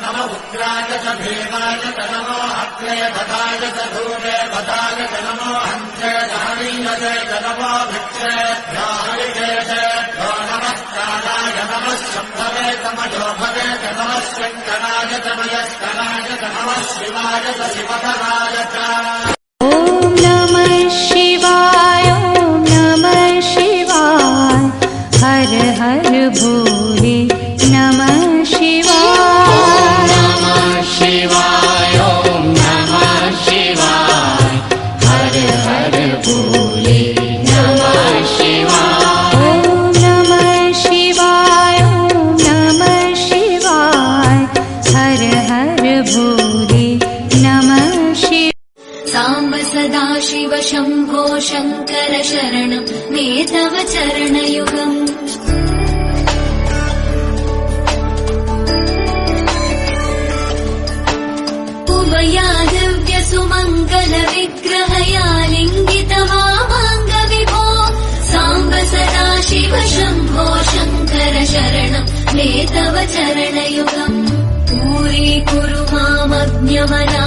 नम उग्राय च भीमाय च नमो अग्ने भदाय च धूमे भदाय च नमो हन्त्रे दहनीयते च नमो भिक्षे राहरिते च नमः कालाय नमः शम्भवे तमजो भवे च नमः शङ्कराय च मयस्कराय च नमः शिवाय च शिवधराय च ॐ नमः शिवाय ॐ नमः शिवाय हर हर भोले नमः शिवाय नमः शिवाय ॐ नमः शिवाय हर हर भोले नमः शिवाय ॐ नमः शिवाय ॐ नमः शिवाय हर हर भोले नमः शिवाय साम्ब सदा शिव शम्भो शङ्कर शरणं मे तव चरणयुगम् उभया दिव्यसुमङ्गलविग्रहया लिङ्गितमामाङ्गविभो साम्ब सदा शिव शम्भो शङ्कर शरणं मे तव चरणयुगम् पूरीकुरु मामज्ञमना